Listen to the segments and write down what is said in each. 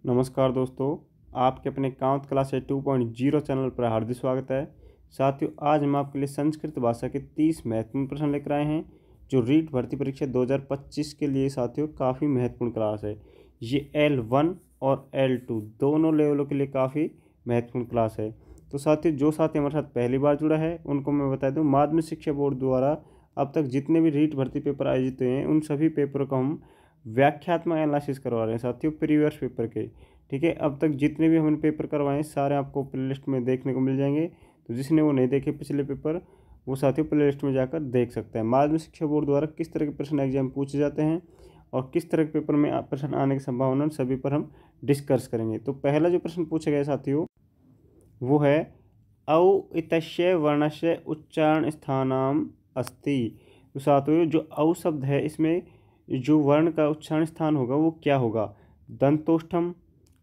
नमस्कार दोस्तों, आपके अपने कांत क्लास 2.0 चैनल पर हार्दिक स्वागत है। साथियों, आज हम आपके लिए संस्कृत भाषा के 30 महत्वपूर्ण प्रश्न लेकर आए हैं जो रीट भर्ती परीक्षा 2025 के लिए साथियों काफ़ी महत्वपूर्ण क्लास है। ये L1 और L2 दोनों लेवलों के लिए काफ़ी महत्वपूर्ण क्लास है। तो साथियों, जो साथी हमारे साथ पहली बार जुड़ा है उनको मैं बता दूँ, माध्यमिक शिक्षा बोर्ड द्वारा अब तक जितने भी रीट भर्ती पेपर आयोजित हुए हैं उन सभी पेपरों को हम व्याख्यात्मक एनालिसिस करवा रहे हैं साथियों, प्रीवियस पेपर के। ठीक है, अब तक जितने भी हमने पेपर करवाए हैं सारे आपको प्ले लिस्ट में देखने को मिल जाएंगे। तो जिसने वो नहीं देखे पिछले पेपर, वो साथियों प्ले लिस्ट में जाकर देख सकते हैं। माध्यमिक शिक्षा बोर्ड द्वारा किस तरह के प्रश्न एग्जाम पूछे जाते हैं और किस तरह के पेपर में प्रश्न आने की संभावना, सभी पर हम डिस्कस करेंगे। तो पहला जो प्रश्न पूछा गया साथियों वो है औ इतस्य वर्णस्य उच्चारण स्थानम अस्ति। तो साथियों, जो औ शब्द है इसमें जो वर्ण का उच्चारण स्थान होगा वो क्या होगा? दंतोष्ठम,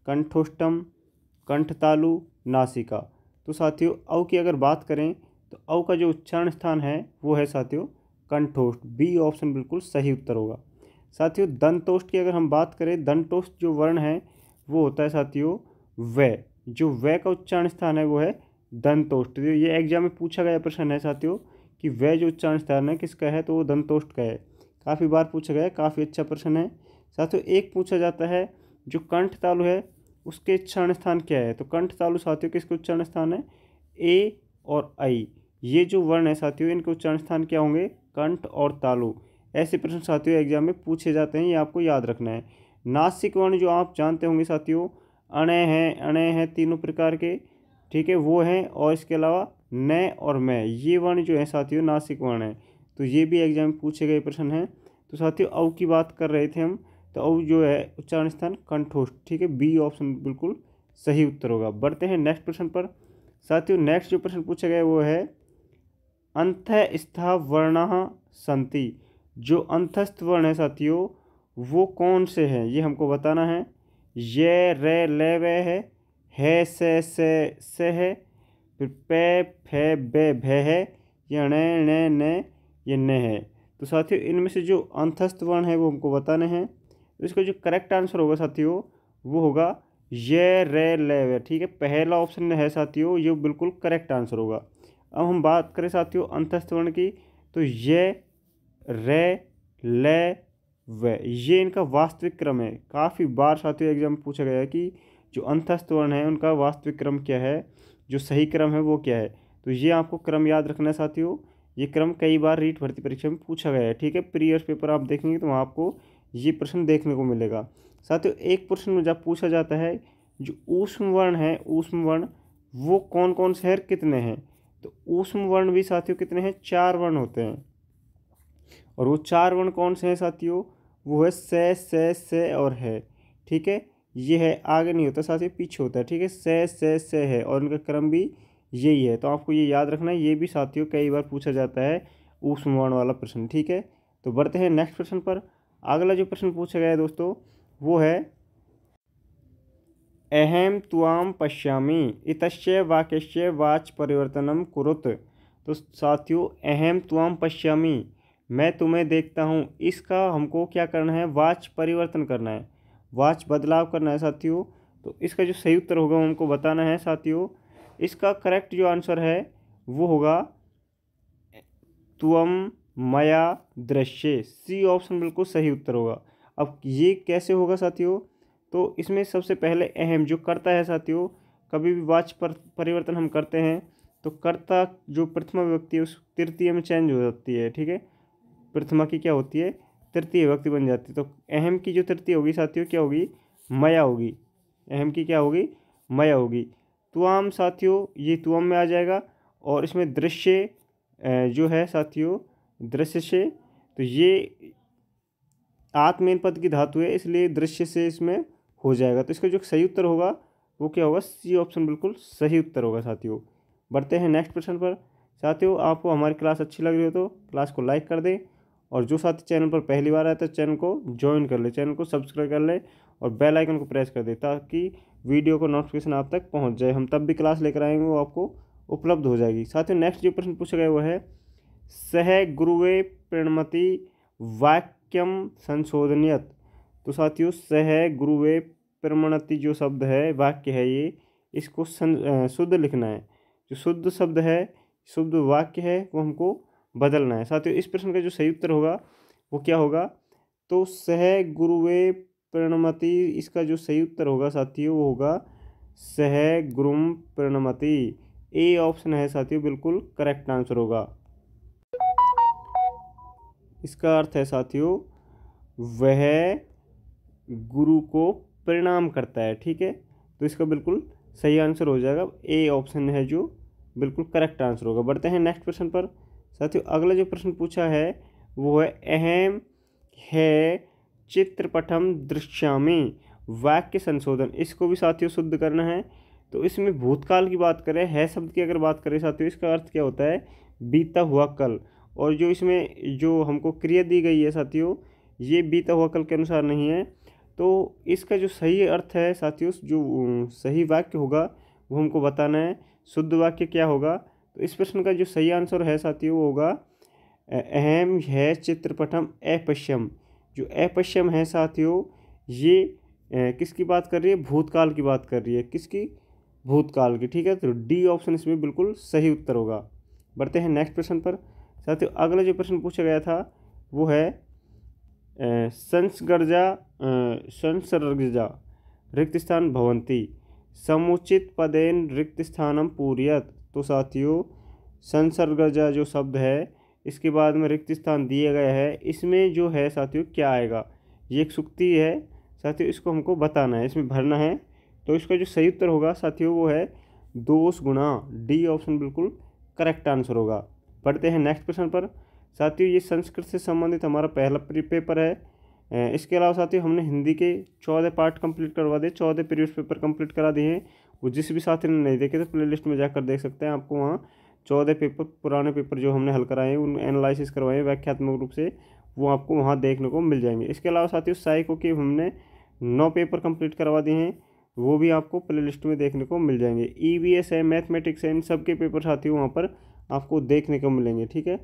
कंठोष्ठम, कंठतालु, नासिका। तो साथियों, औ की अगर बात करें तो औ का जो उच्चारण स्थान है वो है साथियों कंठोष्ठ। बी ऑप्शन बिल्कुल सही उत्तर होगा। साथियों, दंतोष्ठ की अगर हम बात करें, दंतोष्ठ जो वर्ण है वो होता है साथियों व। जो व का उच्चारण स्थान है वो है दंतोष्ठ। तो ये एग्जाम में पूछा गया प्रश्न है साथियों कि व जो उच्चारण स्थान है किसका है, तो वो दंतोष्ठ का है। काफ़ी बार पूछा गया है, काफ़ी अच्छा प्रश्न है। साथियों, एक पूछा जाता है जो कंठ तालु है उसके उच्चारण स्थान क्या है। तो कंठ तालु साथियों किसके उच्चारण स्थान है? ए और आई। ये जो वर्ण है साथियों इनके उच्चारण स्थान क्या होंगे? कंठ और तालु। ऐसे प्रश्न साथियों एग्जाम में पूछे जाते हैं, ये आपको याद रखना है। नासिक वर्ण जो आप जानते होंगे साथियों, अणे हैं तीनों प्रकार के, ठीक है, वो हैं। और इसके अलावा न और मैं, ये वर्ण जो है साथियों नासिक वर्ण है। तो ये भी एग्जाम में पूछे गए प्रश्न हैं। तो साथियों, औ की बात कर रहे थे हम, तो औ जो है उच्चारण स्थान कंठोष्ठ। ठीक है, बी ऑप्शन बिल्कुल सही उत्तर होगा। बढ़ते हैं नेक्स्ट प्रश्न पर। साथियों, नेक्स्ट जो प्रश्न पूछा गया वो है अंतःस्थ वर्णाः सन्ति। जो अंतस्थ वर्ण है साथियों वो कौन से हैं ये हमको बताना है। ये रे ले वे है से है, फिर पे फे बे भे है, ये णे ने ये न है। तो साथियों, इनमें से जो अंतस्थ वर्ण है वो हमको बताने हैं। तो इसका जो करेक्ट आंसर होगा साथियों वो होगा ये रे ले वे। ठीक है, पहला ऑप्शन है साथियों, ये बिल्कुल करेक्ट आंसर होगा। अब हम बात करें साथियों अंतस्थ वर्ण की, तो ये रे ले व, ये इनका वास्तविक क्रम है। काफ़ी बार साथियों एग्जाम में पूछा गया है कि जो अंतस्थ वर्ण है उनका वास्तविक क्रम क्या है, जो सही क्रम है वो क्या है। तो ये आपको क्रम याद रखना है साथियों। ये क्रम कई बार रीट भर्ती परीक्षा में पूछा गया है। ठीक है, प्रीवियस पेपर आप देखेंगे तो वहाँ आपको ये प्रश्न देखने को मिलेगा। साथियों, एक प्रश्न में जब पूछा जाता है जो ऊष्म वर्ण है, ऊष्म वर्ण वो कौन कौन से हैं, कितने हैं। तो ऊष्म वर्ण भी साथियों कितने हैं? 4 वर्ण होते हैं। और वो 4 वर्ण कौन से हैं साथियों? वो है से और है। ठीक है, ये है, आगे नहीं होता साथियों, पीछे होता है। ठीक है, से है और उनका क्रम भी यही है। तो आपको ये याद रखना है, ये भी साथियों कई बार पूछा जाता है ऊष्म वर्ण वाला प्रश्न। ठीक है, तो बढ़ते हैं नेक्स्ट प्रश्न पर। अगला जो प्रश्न पूछा गया है दोस्तों वो है अहम त्वाम पश्यामि इतस्य वाक्यस्य वाच परिवर्तनम कुरुत। तो साथियों, अहम त्वाम पश्यामि, मैं तुम्हें देखता हूँ, इसका हमको क्या करना है? वाच परिवर्तन करना है, वाच बदलाव करना है साथियों। तो इसका जो सही उत्तर होगा हमको बताना है साथियों। इसका करेक्ट जो आंसर है वो होगा त्वम मया दृश्ये। सी ऑप्शन बिल्कुल सही उत्तर होगा। अब ये कैसे होगा साथियों? तो इसमें सबसे पहले अहम जो कर्ता है साथियों, कभी भी वाच पर परिवर्तन हम करते हैं तो कर्ता जो प्रथमा विभक्ति है उस तृतीय में चेंज हो जाती है। ठीक है, प्रथमा की क्या होती है? तृतीय विभक्ति बन जाती है। तो अहम की जो तृतीय होगी साथियों क्या होगी? मया होगी। अहम की क्या होगी? मया होगी। त्वाम साथियों ये त्वम में आ जाएगा। और इसमें दृश्य जो है साथियों दृश्य से, तो ये आत्मेन पद की धातु है इसलिए दृश्य से इसमें हो जाएगा। तो इसका जो सही उत्तर होगा वो क्या होगा? सी ऑप्शन बिल्कुल सही उत्तर होगा साथियों। बढ़ते हैं नेक्स्ट प्रश्न पर। साथियों, आपको हमारी क्लास अच्छी लग रही हो तो क्लास को लाइक कर दें, और जो साथी चैनल पर पहली बार आए तो चैनल को ज्वाइन कर ले, चैनल को सब्सक्राइब कर ले और बेल आइकन को प्रेस कर दे ताकि वीडियो को नोटिफिकेशन आप तक पहुंच जाए। हम तब भी क्लास लेकर आएंगे वो आपको उपलब्ध हो जाएगी। साथियों, नेक्स्ट जो प्रश्न पूछा गया वो है सह गुरुवे प्रणमति वाक्यम संशोधनीयत। तो साथियों, सह गुरुवे प्रणमति जो शब्द है, वाक्य है ये, इसको शुद्ध लिखना है। जो शुद्ध शब्द है, शुद्ध वाक्य है, वो हमको बदलना है। साथियों इस प्रश्न का जो सही उत्तर होगा वो क्या होगा? तो सह गुरुवे प्रणमति, इसका जो सही उत्तर होगा साथियों वो होगा सह गुरुम प्रणमति। ए ऑप्शन है साथियों बिल्कुल करेक्ट आंसर होगा। इसका अर्थ है साथियों वह गुरु को प्रणाम करता है। ठीक है, तो इसका बिल्कुल सही आंसर हो जाएगा ए ऑप्शन है जो बिल्कुल करेक्ट आंसर होगा। बढ़ते हैं नेक्स्ट प्रश्न पर। साथियों अगला जो प्रश्न पूछा है वो है अहम है चित्रपटम दृश्यामि, वाक्य संशोधन। इसको भी साथियों शुद्ध करना है। तो इसमें भूतकाल की बात करें, है शब्द की अगर बात करें साथियों, इसका अर्थ क्या होता है? बीता हुआ कल। और जो इसमें जो हमको क्रिया दी गई है साथियों, ये बीता हुआ कल के अनुसार नहीं है। तो इसका जो सही अर्थ है साथियों, जो सही वाक्य होगा वो हमको बताना है। शुद्ध वाक्य क्या होगा? तो इस प्रश्न का जो सही आंसर है साथियों वो होगा अहम है चित्रपटम अपश्यम। जो अपश्यम है साथियों ये किसकी बात कर रही है? भूतकाल की बात कर रही है। किसकी? भूतकाल की। ठीक है, तो डी ऑप्शन इसमें बिल्कुल सही उत्तर होगा। बढ़ते हैं नेक्स्ट प्रश्न पर। साथियों अगला जो प्रश्न पूछा गया था वो है संसर्गजा रिक्त स्थान भवन्ति समुचित पदेन रिक्त स्थानम पूरयत। तो साथियों संसर्गजा जो शब्द है इसके बाद में रिक्त स्थान दिया गया है, इसमें जो है साथियों क्या आएगा? ये एक सुक्ति है साथियों, इसको हमको बताना है, इसमें भरना है। तो इसका जो सही उत्तर होगा साथियों वो है दोष गुणा। डी ऑप्शन बिल्कुल करेक्ट आंसर होगा। पढ़ते हैं नेक्स्ट प्रश्न पर। साथियों ये संस्कृत से संबंधित हमारा पहला पेपर है। इसके अलावा साथियों हमने हिंदी के 14 पार्ट कंप्लीट करवा दिए, 14 प्रीवियस पेपर कंप्लीट करा दिए हैं। वो जिस भी साथी ने नहीं देखे तो प्ले लिस्ट में जाकर देख सकते हैं। आपको वहाँ 14 पेपर पुराने पेपर जो हमने हल कराए हैं, उन एनालिसिस करवाए हैं व्याख्यात्मक रूप से, वो आपको वहाँ देखने को मिल जाएंगे। इसके अलावा साथियों साइको के हमने 9 पेपर कंप्लीट करवा दिए हैं, वो भी आपको प्ले लिस्ट में देखने को मिल जाएंगे। EVS है, मैथमेटिक्स है, इन सब के पेपर साथियों वहाँ पर आपको देखने को मिलेंगे। ठीक है,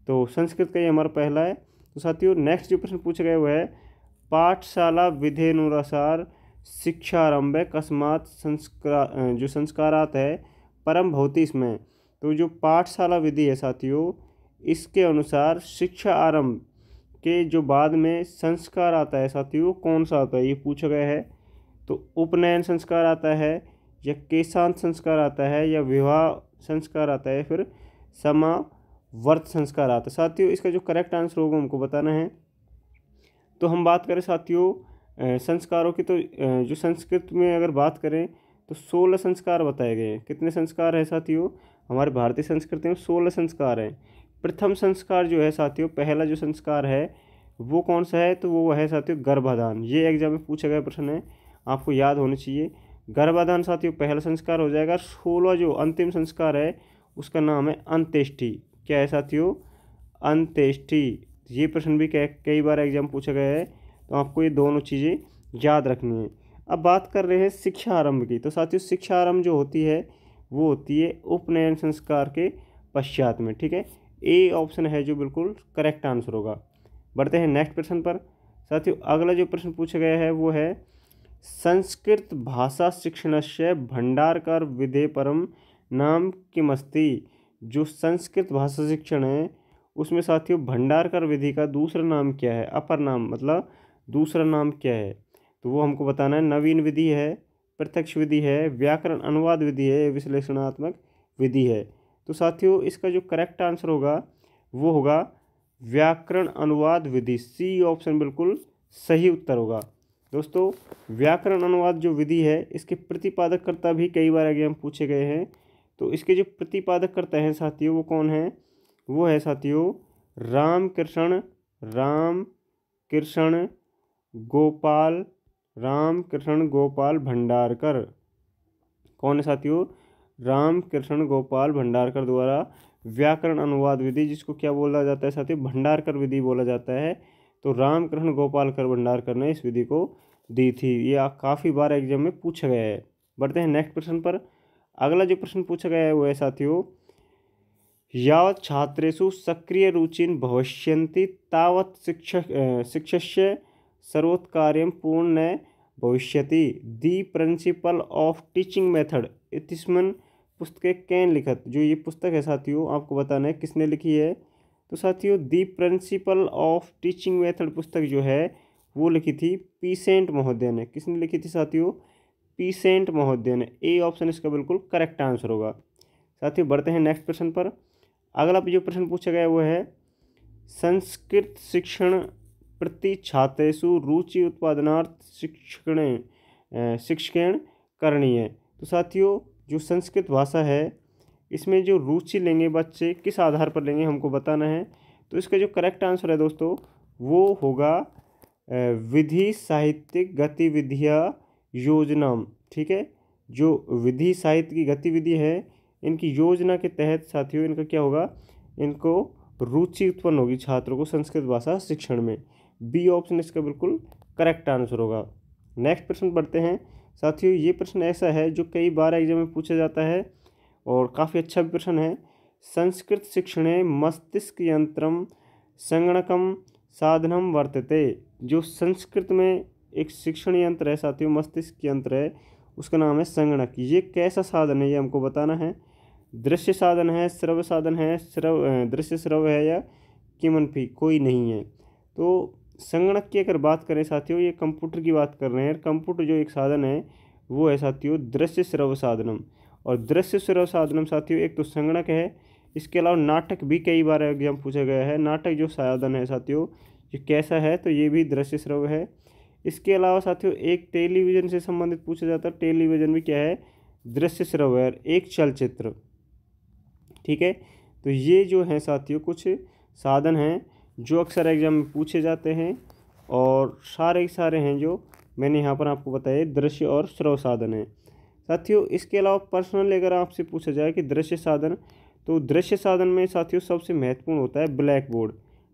तो संस्कृत का ये हमारा पहला है। तो साथियों नेक्स्ट जो प्रश्न पूछा गया वो है पाठशाला विधेनुसार शिक्षारंभ कस्मात संस्कार जो संस्कारात है परम भवती इसमें। तो जो पाठशाला विधि है साथियों इसके अनुसार शिक्षा आरंभ के जो बाद में संस्कार आता है साथियों कौन सा आता है? ये पूछा गया है। तो उपनयन संस्कार आता है या केशांत संस्कार आता है या विवाह संस्कार आता है, फिर समावर्त संस्कार आता है। साथियों इसका जो करेक्ट आंसर होगा हमको बताना है। तो हम बात करें साथियों संस्कारों की, तो जो संस्कृत में अगर बात करें तो 16 संस्कार बताए गए हैं। कितने संस्कार है साथियों? हमारे भारतीय संस्कृति में 16 संस्कार हैं। प्रथम संस्कार जो है साथियों, पहला जो संस्कार है वो कौन सा है? तो वो है साथियों गर्भाधान। ये एग्जाम में पूछा गया प्रश्न है, आपको याद होना चाहिए। गर्भाधान साथियों पहला संस्कार हो जाएगा। 16 जो अंतिम संस्कार है उसका नाम है अंत्येष्टि। क्या है साथियों? अंत्येष्टि। ये प्रश्न भी कई बार एग्जाम पूछा गया है, तो आपको ये दोनों चीज़ें याद रखनी है। अब बात कर रहे हैं शिक्षा आरंभ की। तो साथियों शिक्षा आरंभ जो होती है वो होती है उपनयन संस्कार के पश्चात में। ठीक है, ए ऑप्शन है जो बिल्कुल करेक्ट आंसर होगा। बढ़ते हैं नेक्स्ट प्रश्न पर। साथियों अगला जो प्रश्न पूछा गया है वो है संस्कृत भाषा शिक्षणस्य भंडारकर विधे परम नाम किमस्ति। जो संस्कृत भाषा शिक्षण है उसमें साथियों भंडारकर विधि का दूसरा नाम क्या है? अपर नाम मतलब दूसरा नाम क्या है? तो वो हमको बताना है। नवीन विधि है, प्रत्यक्ष विधि है, व्याकरण अनुवाद विधि है, विश्लेषणात्मक विधि है। तो साथियों इसका जो करेक्ट आंसर होगा वो होगा व्याकरण अनुवाद विधि। सी ऑप्शन बिल्कुल सही उत्तर होगा। दोस्तों व्याकरण अनुवाद जो विधि है इसके प्रतिपादक कर्ता भी कई बार एग्जाम पूछे गए हैं। तो इसके जो प्रतिपादक कर्ता हैं साथियों वो कौन है? वो है साथियों रामकृष्ण गोपाल भंडारकर। कौन है साथियों? रामकृष्ण गोपाल भंडारकर द्वारा व्याकरण अनुवाद विधि, जिसको क्या बोला जाता है साथियों? भंडारकर विधि बोला जाता है। तो रामकृष्ण गोपाल भंडारकर ने इस विधि को दी थी। ये काफ़ी बार एग्जाम में पूछा गया है। बढ़ते हैं नेक्स्ट प्रश्न पर। अगला जो प्रश्न पूछा गया है वो है साथियों यावत् छात्रेषु सक्रिय रुचिन भविष्यन्ति तावत् शिक्षस्य सर्वोत्कार्यं पूर्ण भविष्यति। दी प्रिंसिपल ऑफ टीचिंग मेथड इतिस्मन पुस्तक कैन लिखत। जो ये पुस्तक है साथियों, आपको बताना है किसने लिखी है। तो साथियों दी प्रिंसिपल ऑफ टीचिंग मेथड पुस्तक जो है वो लिखी थी पीसेंट महोदय ने। किसने लिखी थी साथियों? पीसेंट महोदय ने। ए ऑप्शन इसका बिल्कुल करेक्ट आंसर होगा। साथियों बढ़ते हैं नेक्स्ट प्रश्न पर। अगला जो प्रश्न पूछा गया वो है संस्कृत शिक्षण प्रति छात्रेषु रुचि उत्पादनार्थ शिक्षण करणीय। तो साथियों जो संस्कृत भाषा है इसमें जो रुचि लेंगे बच्चे किस आधार पर लेंगे हमको बताना है। तो इसका जो करेक्ट आंसर है दोस्तों वो होगा विधि साहित्यिक गतिविधियाँ योजना। ठीक है, जो विधि साहित्य की गतिविधि है इनकी योजना के तहत साथियों इनका क्या होगा, इनको रुचि उत्पन्न होगी छात्रों को संस्कृत भाषा शिक्षण में। बी ऑप्शन इसका बिल्कुल करेक्ट आंसर होगा। नेक्स्ट प्रश्न पढ़ते हैं साथियों। ये प्रश्न ऐसा है जो कई बार एग्जाम में पूछा जाता है और काफ़ी अच्छा भी प्रश्न है। संस्कृत शिक्षणे मस्तिष्क यंत्रम संगणकम साधनम वर्तते। जो संस्कृत में एक शिक्षण यंत्र है साथियों, मस्तिष्क यंत्र है, उसका नाम है संगणक। ये कैसा साधन है ये हमको बताना है। दृश्य साधन है, श्रव्य साधन है, दृश्य श्रव्य है या किमनफी कोई नहीं है। तो संगणक की अगर बात करें साथियों, ये कंप्यूटर की बात कर रहे हैं। कंप्यूटर जो एक साधन है वो है साथियों दृश्य श्रव्य साधनम। और दृश्य श्रव्य साधनम साथियों एक तो संगणक है, इसके अलावा नाटक भी कई बार एग्जाम पूछा गया है। नाटक जो साधन है साथियों ये कैसा है, तो ये भी दृश्य श्रव्य है। इसके अलावा साथियों एक टेलीविज़न से संबंधित पूछा जाता है। टेलीविज़न भी क्या है, दृश्य श्रव्य है, एक चलचित्र। ठीक है, तो ये जो है साथियों कुछ साधन हैं जो अक्सर एग्जाम में पूछे जाते हैं और सारे सारे हैं जो मैंने यहाँ पर आपको बताए दृश्य और श्रव्य साधन हैं साथियों। इसके अलावा पर्सनल अगर आपसे पूछा जाए कि दृश्य साधन, तो दृश्य साधन में साथियों सबसे महत्वपूर्ण होता है ब्लैक बोर्ड।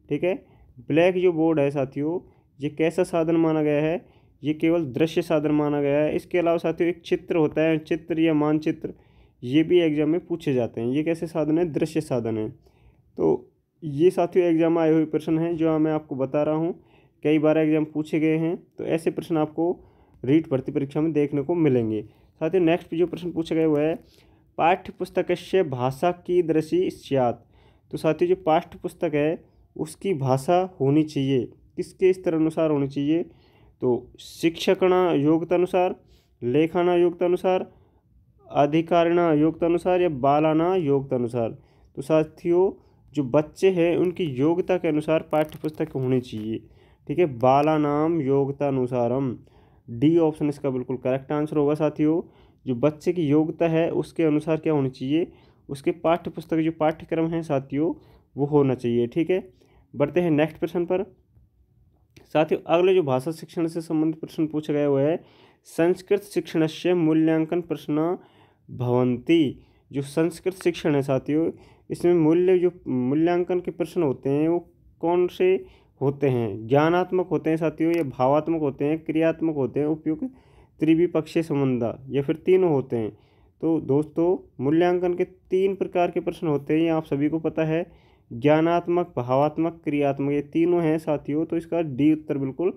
ठीक है, ब्लैक जो बोर्ड है साथियों ये कैसा साधन माना गया है, ये केवल दृश्य साधन माना गया है। इसके अलावा साथियों एक चित्र होता है, चित्र या मानचित्र, ये भी एग्जाम में पूछे जाते हैं। ये कैसे साधन है, दृश्य साधन है। तो ये साथियों एग्जाम में आए हुए प्रश्न हैं जो मैं आपको बता रहा हूँ, कई बार एग्जाम पूछे गए हैं। तो ऐसे प्रश्न आपको रीट भर्ती परीक्षा में देखने को मिलेंगे। साथियों नेक्स्ट जो प्रश्न पूछा गया वो है पाठ्य पुस्तकस्य भाषा कीदृशी स्यात्। तो साथियों जो पाठ्य पुस्तक है उसकी भाषा होनी चाहिए किसके स्तर अनुसार होनी चाहिए, तो शिक्षकणा योग्यता अनुसार, लेखना योग्यता अनुसार, अधिकारिणा योग्यता अनुसार या बालाना योग्यता अनुसार। तो साथियों जो बच्चे हैं उनकी योग्यता के अनुसार पाठ्य पुस्तक होनी चाहिए। ठीक है, बालानाम योग्यता अनुसारम। डी ऑप्शन इसका बिल्कुल करेक्ट आंसर होगा साथियों। जो बच्चे की योग्यता है उसके अनुसार क्या होनी चाहिए, उसके पाठ्य पुस्तक जो पाठ्यक्रम है साथियों वो होना चाहिए। ठीक है, बढ़ते हैं नेक्स्ट प्रश्न पर साथियों। अगले जो भाषा शिक्षण से संबंधित प्रश्न पूछा गया हुआ है संस्कृत शिक्षणस्य मूल्यांकन प्रश्न भवन्ति। जो संस्कृत शिक्षण है साथियों इसमें मूल्यांकन के प्रश्न होते हैं वो कौन से होते हैं, ज्ञानात्मक होते हैं साथियों या भावात्मक होते हैं, क्रियात्मक होते हैं, उपयुक्त त्रिविपक्षीय संबंध या फिर तीनों होते हैं। तो दोस्तों मूल्यांकन के 3 प्रकार के प्रश्न होते हैं, ये आप सभी को पता है, ज्ञानात्मक, भावात्मक, क्रियात्मक, ये तीनों हैं साथियों। तो इसका डी उत्तर बिल्कुल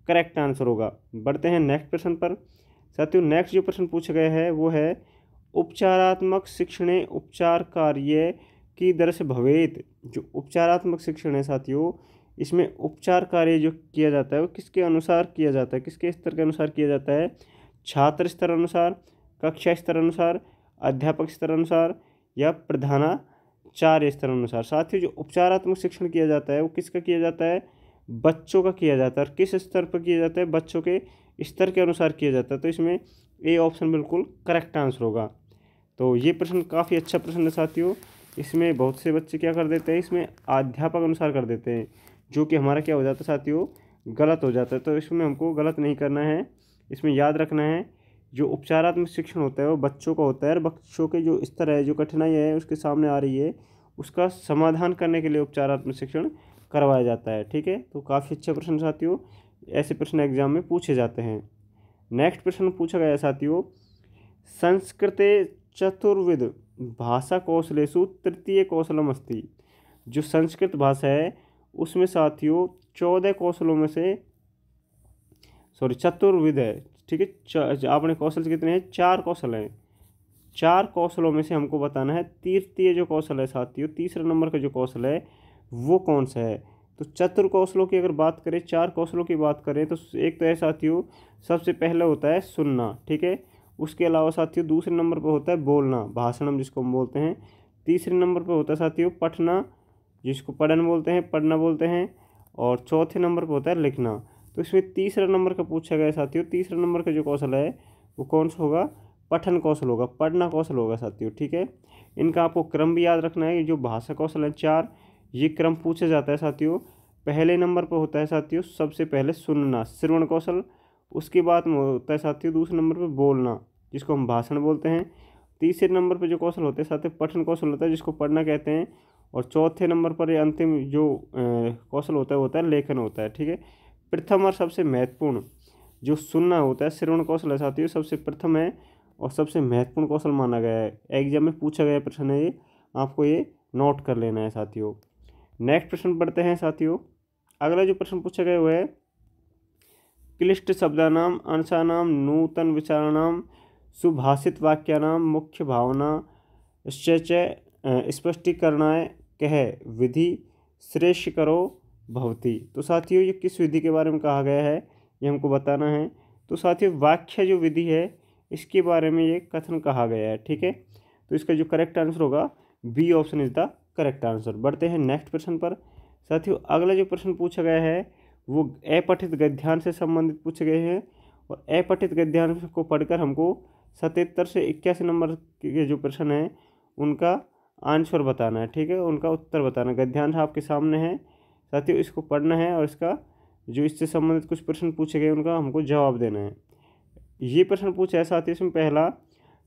करेक्ट आंसर होगा। बढ़ते हैं नेक्स्ट प्रश्न पर साथियों। नेक्स्ट जो प्रश्न पूछा गया है वो है उपचारात्मक शिक्षणे उपचार कार्य की दृश्य भवेत। जो उपचारात्मक शिक्षण है साथियों इसमें उपचार कार्य जो किया जाता है वो किसके अनुसार किया जाता है, किसके स्तर के अनुसार किया जाता है, छात्र स्तर अनुसार, कक्षा स्तर अनुसार, अध्यापक स्तर अनुसार या प्रधानाचार्य स्तर अनुसार। साथियों जो उपचारात्मक शिक्षण किया जाता है वो किसका किया जाता है, बच्चों का किया जाता है। और किस स्तर पर किया जाता है, बच्चों के स्तर के अनुसार किया जाता है। तो इसमें ए ऑप्शन बिल्कुल करेक्ट आंसर होगा। तो ये प्रश्न काफ़ी अच्छा प्रश्न है साथियों। इसमें बहुत से बच्चे क्या कर देते हैं, इसमें अध्यापक अनुसार कर देते हैं जो कि हमारा क्या हो जाता है साथियों, गलत हो जाता है। तो इसमें हमको गलत नहीं करना है। इसमें याद रखना है जो उपचारात्मक शिक्षण होता है वो बच्चों का होता है और बच्चों के जो स्तर है, जो कठिनाई है उसके सामने आ रही है, उसका समाधान करने के लिए उपचारात्मक शिक्षण करवाया जाता है। ठीक है, तो काफ़ी अच्छा प्रश्न साथियों, ऐसे प्रश्न एग्जाम में पूछे जाते हैं। नेक्स्ट प्रश्न पूछा गया साथियों संस्कृते चतुर्विध भाषा कौशलेषु तृतीय कौशलम अस्ति। जो संस्कृत भाषा है उसमें साथियों 14 कौशलों में से चतुर्विध है, ठीक है। आपने कौशल से कितने हैं, 4 कौशल हैं। 4 कौशलों में से हमको बताना है तृतीय जो कौशल है साथियों, तीसरे नंबर का जो कौशल है वो कौन सा है। तो चतुर कौशलों की अगर बात करें, 4 कौशलों की बात करें तो एक तो है साथियों, सबसे पहले होता है सुनना, ठीक है। उसके अलावा साथियों दूसरे नंबर पर होता है बोलना, भाषण जिसको हम बोलते हैं। तीसरे नंबर पर होता है साथियों पढ़ना, जिसको पढ़न बोलते हैं, पढ़ना बोलते हैं। और चौथे नंबर पर होता है लिखना। तो इसमें तीसरा नंबर का पूछा गया है साथियों, तीसरे नंबर का जो कौशल है वो कौन सा होगा, पठन कौशल होगा, पढ़ना कौशल होगा साथियों, ठीक है। इनका आपको क्रम भी याद रखना है। जो भाषा कौशल है 4, ये क्रम पूछा जाता है साथियों। पहले नंबर पर होता है साथियों सबसे पहले सुनना, श्रवण कौशल। उसके बाद में होता है साथियों दूसरे नंबर पर बोलना, जिसको हम भाषण बोलते हैं। तीसरे नंबर पर जो कौशल होते हैं साथियों पठन कौशल होता है, जिसको पढ़ना कहते हैं। और चौथे नंबर पर ये अंतिम जो कौशल होता है वो होता है लेखन होता है, ठीक है। प्रथम और सबसे महत्वपूर्ण जो सुनना होता है, श्रवण कौशल है साथियों, सबसे प्रथम है और सबसे महत्वपूर्ण कौशल माना गया है। एग्जाम में पूछा गया प्रश्न है ये, आपको ये नोट कर लेना है साथियों। नेक्स्ट प्रश्न पढ़ते हैं साथियों। अगला जो प्रश्न पूछा गया वो है क्लिष्ट शब्दानाम, अंशानाम, नूतन विचाराणाम, सुभाषित वाक्यानाम, मुख्य भावना स्पष्टीकरणाय कह विधि श्रेष्ठ करो भवती। तो साथियों ये किस विधि के बारे में कहा गया है ये हमको बताना है। तो साथियों वाक्य जो विधि है इसके बारे में ये कथन कहा गया है, ठीक है। तो इसका जो करेक्ट आंसर होगा B option is the correct answer. बढ़ते हैं नेक्स्ट प्रश्न पर साथियों। अगला जो प्रश्न पूछा गया है वो अपठित गद्यांश से संबंधित पूछे गए हैं। और अपठित गद्यांश को पढ़कर हमको 77 से 81 नंबर के जो प्रश्न हैं उनका आंसर बताना है, ठीक है, उनका उत्तर बताना है। गद्यांश आपके सामने है साथियों, इसको पढ़ना है और इसका जो इससे संबंधित कुछ प्रश्न पूछे गए उनका हमको जवाब देना है। ये प्रश्न पूछा है साथियों इसमें पहला,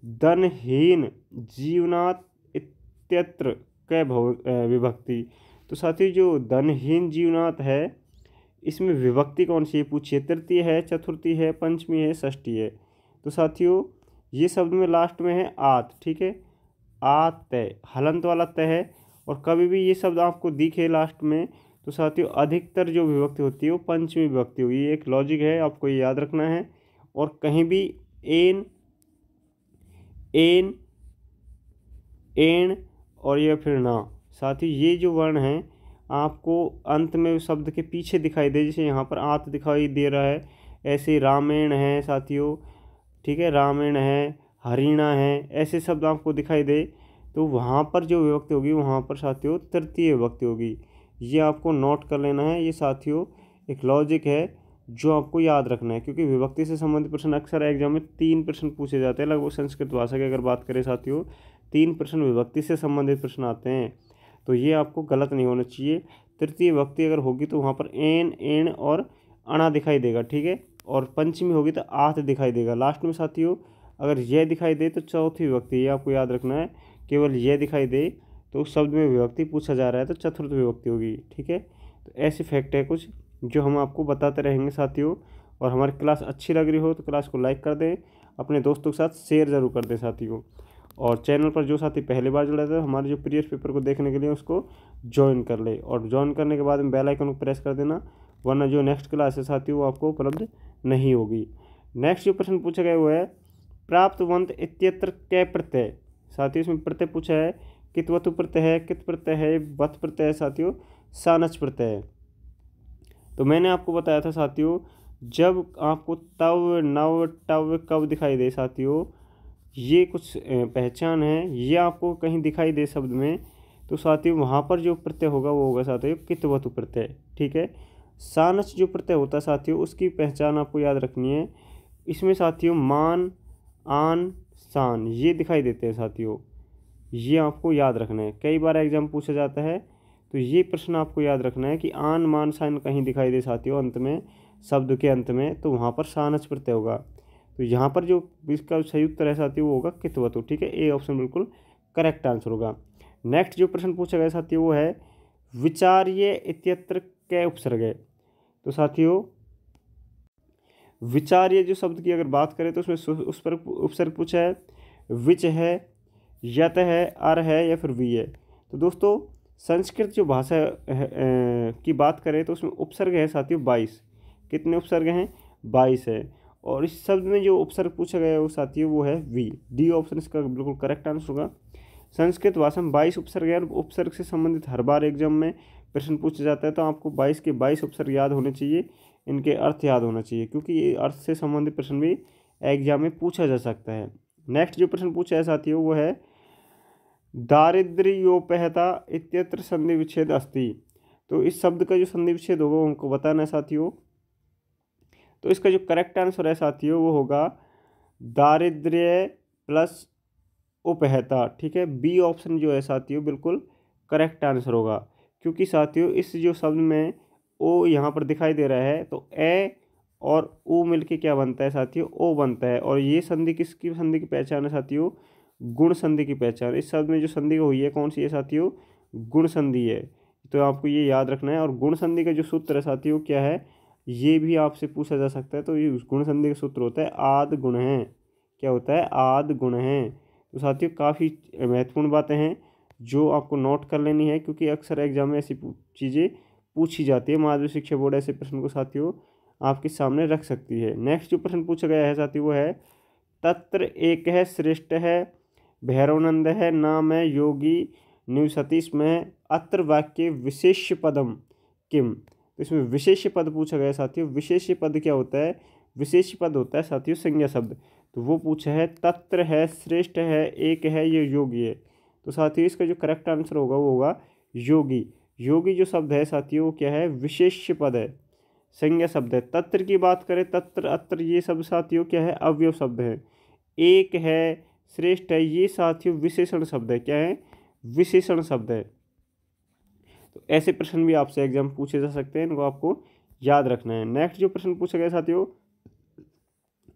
धनहीन जीवनात् इत्यत्र कै विभक्ति। तो साथियों जो धनहीन जीवनात् है इसमें विभक्ति कौन सी है पूछिए, तृतीय है, चतुर्थी है, पंचमी है, षष्ठी है। तो साथियों ये शब्द में लास्ट में है आत, ठीक है, आत तय, हलंत वाला तय है। और कभी भी ये शब्द आपको दिखे लास्ट में तो साथियों अधिकतर जो विभक्ति होती है वो पंचमी विभक्ति होगी। ये एक लॉजिक है, आपको ये याद रखना है। और कहीं भी एन एन एन और या फिर ना, साथियों ये जो वर्ण हैं आपको अंत में शब्द के पीछे दिखाई दे, जैसे यहाँ पर आत दिखाई दे रहा है, ऐसे रामायण है साथियों, ठीक है, रामायण है, हरिणा है, ऐसे शब्द आपको दिखाई दे तो वहाँ पर जो विभक्ति होगी वहाँ पर साथियों तृतीय विभक्ति होगी। ये आपको नोट कर लेना है। ये साथियों एक लॉजिक है जो आपको याद रखना है, क्योंकि विभक्ति से संबंधित प्रश्न अक्सर एग्जाम में 3 प्रश्न पूछे जाते हैं। लगभग संस्कृत भाषा की अगर बात करें साथियों 3 प्रश्न विभक्ति से संबंधित प्रश्न आते हैं। तो ये आपको गलत नहीं होना चाहिए। तृतीय विभक्ति अगर होगी तो वहाँ पर एन एन और अणा दिखाई देगा, ठीक है। और पंचमी होगी तो आत दिखाई देगा। लास्ट में साथियों अगर यह दिखाई दे तो चौथी विभक्ति, ये आपको याद रखना है। केवल यह दिखाई दे तो उस शब्द में विभक्ति पूछा जा रहा है तो चतुर्थ विभक्ति होगी, ठीक है। तो ऐसे फैक्ट है कुछ जो हम आपको बताते रहेंगे साथियों। और हमारी क्लास अच्छी लग रही हो तो क्लास को लाइक कर दें, अपने दोस्तों के साथ शेयर ज़रूर कर दें साथियों। और चैनल पर जो साथी पहली बार जुड़े थे हमारे जो प्रीवियस पेपर को देखने के लिए उसको ज्वाइन कर ले। और ज्वाइन करने के बाद में बेल आइकन को प्रेस कर देना, वरना जो नेक्स्ट क्लास है साथियों वो आपको उपलब्ध नहीं होगी। नेक्स्ट जो प्रश्न पूछा गया वो है प्राप्तवंत इत्यत्र कै प्रत्यय। साथियों इसमें प्रत्यय पूछा है, कितवतु प्रत्यय है, कित प्रत्यय है, वत प्रत्यय है साथियों, सानच प्रत्यय है। तो मैंने आपको बताया था साथियों जब आपको तव नव टव कब दिखाई दे साथियों, ये कुछ पहचान है, ये आपको कहीं दिखाई दे शब्द में तो साथियों वहाँ पर जो प्रत्यय होगा वो होगा साथियों कितवतु प्रत्यय, ठीक है। सानच जो प्रत्यय होता है साथियों उसकी पहचान आपको याद रखनी है। इसमें साथियों मान आन शान ये दिखाई देते हैं साथियों, ये आपको याद रखना है। कई बार एग्जाम पूछा जाता है तो ये प्रश्न आपको याद रखना है कि आन मान शान कहीं दिखाई दे साथियों अंत में, शब्द के अंत में, तो वहाँ पर सानच प्रत्यय होगा। तो यहाँ पर जो इसका सही उत्तर है साथियों वो होगा कितवतु, ठीक है। ए ऑप्शन बिल्कुल करेक्ट आंसर होगा। नेक्स्ट जो प्रश्न पूछा गया साथियों वो है विचार्य इत्यत्र कै उपसर्ग है। तो साथियों विचार्य जो शब्द की अगर बात करें तो उसमें उस पर उपसर्ग पूछा है, विच है, यत है, अर है या फिर वी है। तो दोस्तों संस्कृत जो भाषा की बात करें तो उसमें उपसर्ग है साथियों 22। कितने उपसर्ग हैं 22 है। और इस शब्द में जो उपसर्ग पूछा गया है वो साथियों वो है वी। डी ऑप्शन इसका बिल्कुल करेक्ट आंसर होगा। संस्कृत भाषा में 22 उपसर्ग है और उपसर्ग से संबंधित हर बार एग्जाम में प्रश्न पूछा जाता है, तो आपको 22 के 22 उपसर्ग याद होने चाहिए, इनके अर्थ याद होना चाहिए, क्योंकि ये अर्थ से संबंधित प्रश्न भी एग्जाम में पूछा जा सकता है। नेक्स्ट जो प्रश्न पूछा है साथियों वो है दारिद्र्योपहता इत्यत्र संधि विच्छेद अस्ति। तो इस शब्द का जो संधि विच्छेद होगा वो हमको बताना है साथियों। तो इसका जो करेक्ट आंसर है साथियों वो होगा दारिद्र्य प्लस उपहता। ठीक है, बी ऑप्शन जो है साथियों बिल्कुल करेक्ट आंसर होगा, क्योंकि साथियों इस जो शब्द में ओ यहाँ पर दिखाई दे रहा है, तो ए और ओ मिलके क्या बनता है साथियों, ओ बनता है। और ये संधि किसकी संधि की पहचान है साथियों, गुण संधि की पहचान। इस शब्द में जो संधि हुई है कौन सी है साथियों, गुण संधि है। तो आपको ये याद रखना है। और गुण संधि का जो सूत्र है साथियों क्या है, ये भी आपसे पूछा जा सकता है। तो ये गुण संधि का सूत्र होता है आद गुण है। क्या होता है, आद गुण है। तो साथियों काफ़ी महत्वपूर्ण बातें हैं जो आपको नोट कर लेनी है, क्योंकि अक्सर एग्जाम में ऐसी चीज़ें पूछी जाती है। माध्यमिक शिक्षा बोर्ड ऐसे प्रश्न को साथियों आपके सामने रख सकती है। नेक्स्ट जो प्रश्न पूछा गया है साथियों वो है तत्र एक है श्रेष्ठ है भैरवानंद है नाम है योगी निवसतीश में अत्र वाक्य विशेष्य पदम किम। तो इसमें विशेष्य पद पूछा गया है साथियों। विशेष्य पद क्या होता है, विशेष्य पद होता है साथियों संज्ञा शब्द। तो वो पूछा है तत्र है, श्रेष्ठ है, एक है, ये योगी है। तो साथियों इसका जो करेक्ट आंसर होगा वो होगा योगी। योगी जो शब्द है साथियों वो क्या है, विशेष्य पद है, संज्ञा शब्द है। तत्र की बात करें, तत्र अत्र ये सब साथियों क्या है, अवयव शब्द है। एक है, श्रेष्ठ है, ये साथियों विशेषण शब्द है। क्या है, विशेषण शब्द है। तो ऐसे प्रश्न भी आपसे एग्जाम पूछे जा सकते हैं, इनको आपको याद रखना है। नेक्स्ट जो प्रश्न पूछा गया साथियों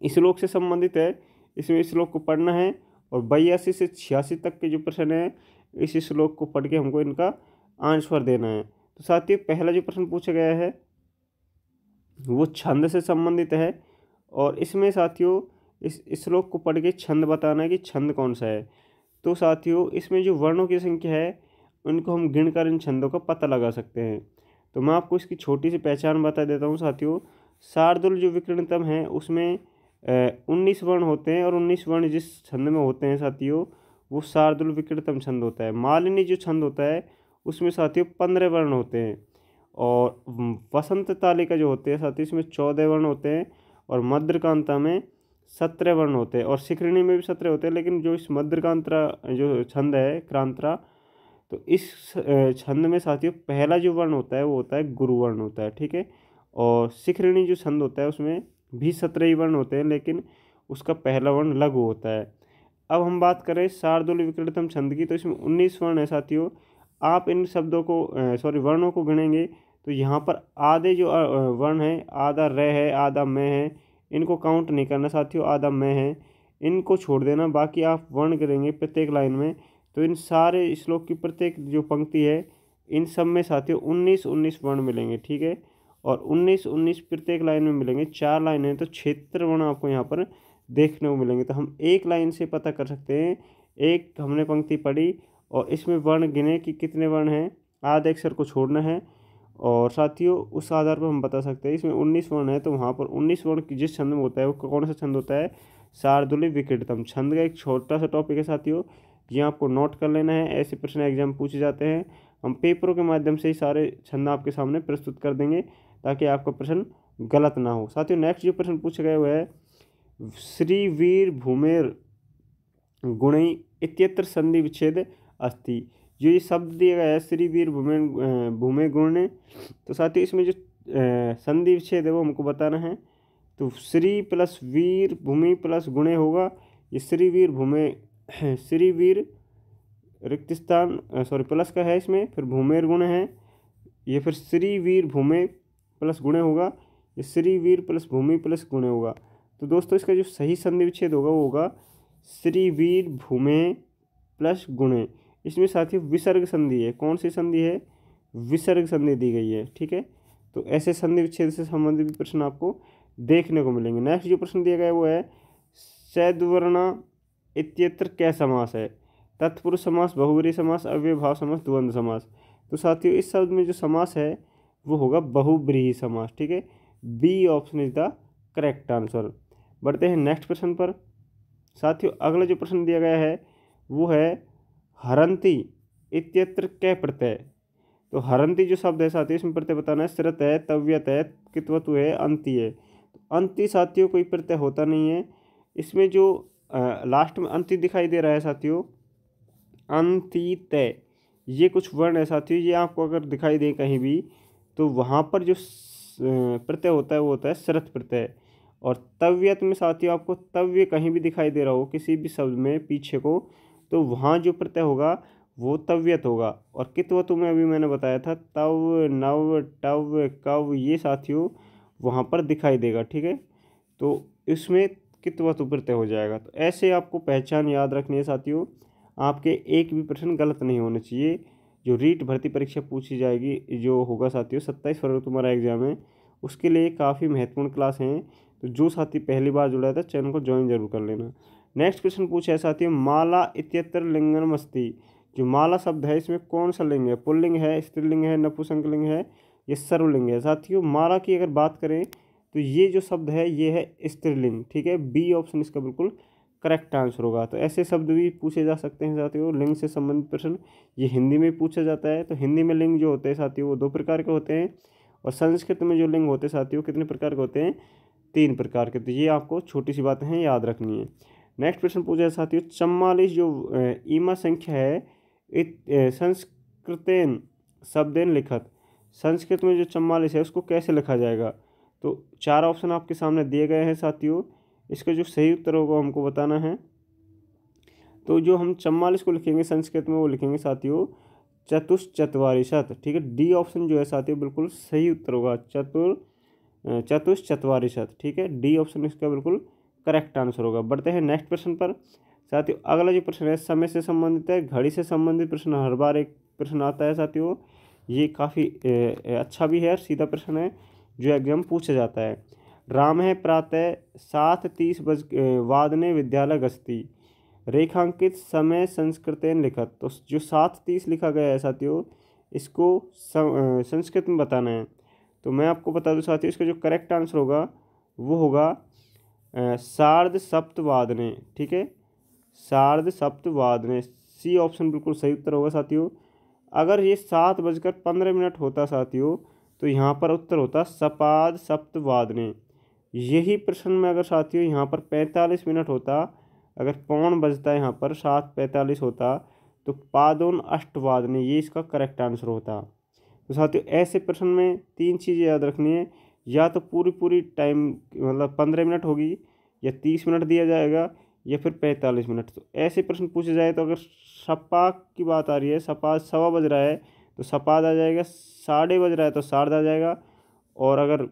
श्लोक से संबंधित है, इसमें श्लोक को पढ़ना है और 82 से 86 तक के जो प्रश्न है इस श्लोक को पढ़ के हमको इनका आंसर देना है। तो साथियों पहला जो प्रश्न पूछा गया है वो छंद से संबंधित है, और इसमें साथियों इस श्लोक को पढ़ के छंद बताना है कि छंद कौन सा है। तो साथियों इसमें जो वर्णों की संख्या है उनको हम गिनकर इन छंदों का पता लगा सकते हैं। तो मैं आपको इसकी छोटी सी पहचान बता देता हूँ साथियों। शार्दुल जो विकरणतम है उसमें 19 वर्ण होते हैं, और 19 वर्ण जिस छंद में होते हैं साथियों वो शार्दुल विकरणतम छंद होता है। मालिनी जो छंद होता है उसमें साथियों 15 वर्ण होते हैं, और वसंत तालिका जो होते हैं साथियों इसमें 14 वर्ण होते हैं, और मध्यकांता में 17 वर्ण होते हैं, और शिखरिणी में भी 17 होते हैं। लेकिन जो इस मध्यकांतरा जो छंद है क्रांतरा, तो इस छंद में साथियों पहला जो वर्ण होता है वो होता है गुरु वर्ण होता है। ठीक है, और शिखरिणी जो छंद होता है उसमें भी 17 ही वर्ण होते हैं, लेकिन उसका पहला वर्ण लघु होता है। अब हम बात करें शार्दुल विकरणतम छंद की, तो इसमें 19 वर्ण है साथियों। आप इन शब्दों को वर्णों को गिनेंगे तो यहाँ पर आधे जो वर्ण है, आधा र है, आधा मैं है, इनको काउंट नहीं करना साथियों, आधा मैं है, इनको छोड़ देना। बाकी आप वर्ण गिनेंगे प्रत्येक लाइन में, तो इन सारे श्लोक की प्रत्येक जो पंक्ति है इन सब में साथियों 19-19 वर्ण मिलेंगे। ठीक है, और 19-19 प्रत्येक लाइन में मिलेंगे। 4 लाइन है तो 76 वर्ण आपको यहाँ पर देखने को मिलेंगे। तो हम एक लाइन से पता कर सकते हैं, एक हमने पंक्ति पढ़ी और इसमें वर्ण गिने कि कितने वर्ण हैं, आधे अक्षर को छोड़ना है, और साथियों उस आधार पर हम बता सकते हैं इसमें 19 वर्ण है तो वहाँ पर 19 वर्ण की जिस छंद में होता है वो कौन सा छंद होता है, शार्दुल विकरणतम छंद का एक छोटा सा टॉपिक है साथियों, ये आपको नोट कर लेना है। ऐसे प्रश्न एग्जाम पूछे जाते हैं, हम पेपरों के माध्यम से ही सारे छंद आपके सामने प्रस्तुत कर देंगे ताकि आपका प्रश्न गलत ना हो। साथियों नेक्स्ट जो प्रश्न पूछा गया हुआ है श्री वीर भूमेर गुणई इत्यत्र संधि विच्छेद अस्ति। जो ये शब्द दिया गया है श्री वीर भूमे गुण, तो साथियों इसमें जो संधि विच्छेद है वो हमको बताना है। तो श्री प्लस वीर भूमि प्लस गुणे होगा, ये श्री वीर भूमे श्री वीर रिक्त स्थान प्लस का है इसमें, फिर भूमेर गुण है, ये फिर श्री वीर भूमे प्लस गुणे होगा, ये श्री वीर प्लस भूमि प्लस गुणे होगा। तो दोस्तों इसका जो सही संधि विच्छेद होगा वो होगा श्री वीर भूमे प्लस गुणे। इसमें साथियों विसर्ग संधि है, कौन सी संधि है, विसर्ग संधि दी गई है। ठीक है, तो ऐसे संधि विच्छेद से संबंधित भी प्रश्न आपको देखने को मिलेंगे। नेक्स्ट जो प्रश्न दिया गया है वो है सैद्वर्णा इत्यत्र क्या समास है, तत्पुरुष समास, बहुव्रीहि समास, अव्ययभाव समास, द्वंद्व समास। तो साथियों इस शब्द में जो समास है वो होगा बहुव्रीहि समास। ठीक है, B option is the correct answer. बढ़ते हैं नेक्स्ट प्रश्न पर। साथियों अगला जो प्रश्न दिया गया है वो है हरंती इत्यत्र कै प्रत्यय। तो हरंती जो शब्द है साथियों इसमें प्रत्यय बताना है। सिरत है, तव्यत है, कितवतु है, अंति है। तो अंति साथियों कोई प्रत्यय होता नहीं है। इसमें जो लास्ट में अंति दिखाई दे रहा है साथियों, अंतितय, ये कुछ वर्ण है साथियों। ये आपको अगर दिखाई दे कहीं भी तो वहाँ पर जो प्रत्यय होता है वो होता है सिरत प्रत्यय। और तव्यत में साथियों आपको तव्य कहीं भी दिखाई दे रहा हो किसी भी शब्द में पीछे को, तो वहाँ जो प्रत्यय होगा वो तव्यत होगा। और कितवतु में अभी मैंने बताया था तव, नव, टव, कव, ये साथियों वहाँ पर दिखाई देगा। ठीक है, तो इसमें कितवतु प्रत्यय हो जाएगा। तो ऐसे आपको पहचान याद रखनी है साथियों, आपके एक भी प्रश्न गलत नहीं होने चाहिए। जो रीट भर्ती परीक्षा पूछी जाएगी, जो होगा साथियों 27 फरवरी तुम्हारा एग्जाम है, उसके लिए काफ़ी महत्वपूर्ण क्लास हैं। तो जो साथी पहली बार जुड़ा था चैनल को ज्वाइन जरूर कर लेना। नेक्स्ट क्वेश्चन पूछा है साथियों, माला इत्यत्र लिंगनम अस्ति। जो माला शब्द है इसमें कौन सा लिंग है? पुल्लिंग है, स्त्रीलिंग है, नपुंसकलिंग है, ये सर्वलिंग है। साथियों माला की अगर बात करें तो ये जो शब्द है ये है स्त्रीलिंग। ठीक है, बी ऑप्शन इसका बिल्कुल करेक्ट आंसर होगा। तो ऐसे शब्द भी पूछे जा सकते हैं साथियों, लिंग से संबंधित प्रश्न ये हिंदी में पूछा जाता है। तो हिंदी में लिंग जो होते हैं साथियों वो 2 प्रकार के होते हैं, और संस्कृत में जो लिंग होते हैं साथियों कितने प्रकार के होते हैं? 3 प्रकार के। तो ये आपको छोटी सी बातें हैं, याद रखनी है। नेक्स्ट प्रश्न पूछा है साथियों, 44 जो ईमा संख्या है संस्कृतेन शब्देन लिखत। संस्कृत में जो 44 है उसको कैसे लिखा जाएगा? तो 4 ऑप्शन आपके सामने दिए गए हैं साथियों, इसका जो सही उत्तर होगा हमको बताना है। तो जो हम 44 को लिखेंगे संस्कृत में वो लिखेंगे साथियों चतुश्चत्वारिशत। ठीक है, डी ऑप्शन जो है साथियों बिल्कुल सही उत्तर होगा, चतुश्चत्वारिशत। ठीक है, डी ऑप्शन इसका बिल्कुल करेक्ट आंसर होगा। बढ़ते हैं नेक्स्ट प्रश्न पर। साथियों अगला जो प्रश्न है समय से संबंधित है, घड़ी से संबंधित प्रश्न हर बार एक प्रश्न आता है साथियों। ये काफ़ी अच्छा भी है और सीधा प्रश्न है जो एग्जाम पूछा जाता है। राम है प्रातः 7:30 वादने विद्यालय गस्ती, रेखांकित समय संस्कृतेन लिखत। तो जो 7:30 लिखा गया है साथियों इसको संस्कृत में बताना है। तो मैं आपको बता दूं साथियों इसका जो करेक्ट आंसर होगा वो होगा सार्ध सप्तवादने। ठीक है, सार्ध सप्तवादने, सी ऑप्शन बिल्कुल सही उत्तर होगा साथियों। अगर ये 7:15 होता साथियों तो यहाँ पर उत्तर होता सपाद सप्तवादने। यही प्रश्न में अगर साथियों यहाँ पर 45 मिनट होता, अगर पौन बजता है यहाँ पर 7:45 होता तो पादोन अष्टवादने, ये इसका करेक्ट आंसर होता। तो साथियों ऐसे प्रश्न में 3 चीज़ें याद रखनी है, या तो पूरी टाइम मतलब 15 मिनट होगी, या 30 मिनट दिया जाएगा, या फिर 45 मिनट। तो ऐसे प्रश्न पूछे जाए तो अगर सपा की बात आ रही है, सपा 1:15 बज रहा है तो सपाद आ जाएगा, 7:30 बज रहा है तो सार्ध आ जाएगा, और अगर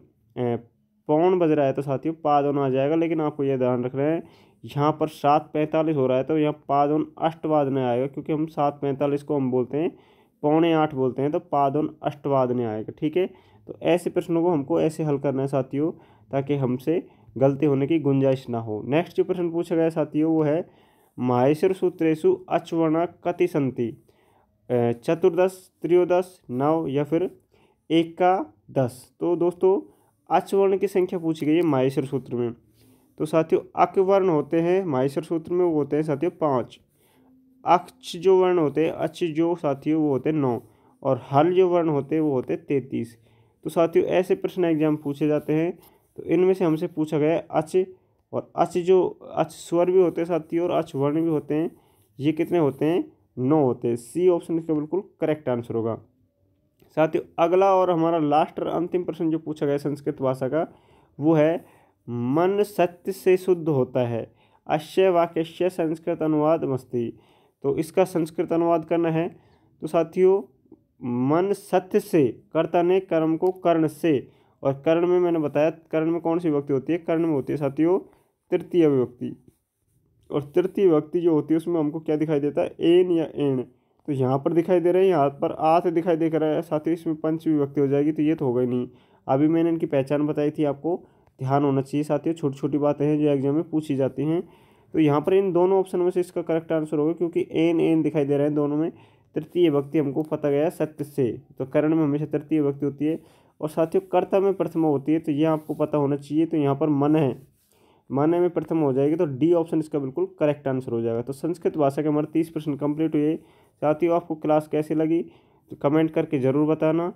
पौन बज रहा है तो साथियों पादोन आ जाएगा। लेकिन आपको यह ध्यान रखना है यहाँ पर 7:45 हो रहा है तो यहाँ पादोन अष्टवादने आएगा, क्योंकि हम 7:45 को हम बोलते हैं 7:45 बोलते हैं, तो पादोन अष्टवादने आएगा। ठीक है, तो ऐसे प्रश्नों को हमको ऐसे हल करना है साथियों ताकि हमसे गलती होने की गुंजाइश ना हो। नेक्स्ट जो प्रश्न पूछा गया साथियों वो है माहेश्वर सूत्रेषु अचवर्णा कति सन्ति, 14, 13, 9 या फिर 11। तो दोस्तों अचवर्ण की संख्या पूछी गई है माहेश्वर सूत्र में। तो साथियों अक वर्ण होते हैं माहेश्वर सूत्र में, वो होते हैं साथियों 5। अक्ष जो वर्ण होते हैं, अच जो साथियों वो होते हैं 9, और हल जो वर्ण होते हैं वो होते हैं 33। तो साथियों ऐसे प्रश्न एग्जाम पूछे जाते हैं। तो इनमें से हमसे पूछा गया है अच, और अच जो अच स्वर भी होते हैं साथियों और अच वर्ण भी होते हैं, ये कितने होते हैं? 9 होते हैं। सी ऑप्शन इसका बिल्कुल करेक्ट आंसर होगा। साथियों अगला और हमारा लास्ट और अंतिम प्रश्न जो पूछा गया संस्कृत भाषा का वो है मन सत्य से शुद्ध होता है, अश्य वाक्यस्य संस्कृत अनुवाद मस्ती। तो इसका संस्कृत अनुवाद करना है। तो साथियों मन सत्य से, कर्ता ने कर्म को कर्ण से, और कर्ण में मैंने बताया कर्ण में कौन सी विभक्ति होती है? कर्ण में होती है साथियों तृतीय विभक्ति, और तृतीय विभक्ति जो होती है उसमें हमको क्या दिखाई देता है? एन या एण। तो यहाँ पर दिखाई दे रहा है, यहाँ पर आत दिखाई दे रहा है साथियों, इसमें पंच विभक्ति हो जाएगी, तो ये तो होगा ही नहीं। अभी मैंने इनकी पहचान बताई थी, आपको ध्यान होना चाहिए साथियों, छोटी छोटी बातें हैं जो एग्जाम में पूछी जाती हैं। तो यहाँ पर इन दोनों ऑप्शन में से इसका करेक्ट आंसर होगा, क्योंकि एन एन दिखाई दे रहा है दोनों में। तृतीय विभक्ति हमको पता गया सत्य से, तो कर्ण में हमेशा तृतीय विभक्ति होती है, और साथियों कर्ता में प्रथमा होती है, तो ये आपको पता होना चाहिए। तो यहाँ पर मन है, माने में प्रथम हो जाएगी तो डी ऑप्शन इसका बिल्कुल करेक्ट आंसर हो जाएगा। तो संस्कृत भाषा के हमारे 30% कंप्लीट हुए। साथियों आपको क्लास कैसी लगी तो कमेंट करके ज़रूर बताना।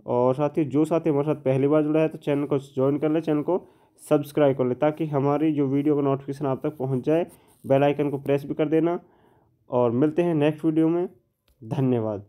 और साथियों जो साथी हमारे साथ पहली बार जुड़ा है तो चैनल को ज्वाइन कर ले, चैनल को सब्सक्राइब कर ले, ताकि हमारी जो वीडियो का नोटिफिकेशन आप तक पहुंच जाए। बेल आइकन को प्रेस भी कर देना और मिलते हैं नेक्स्ट वीडियो में। धन्यवाद।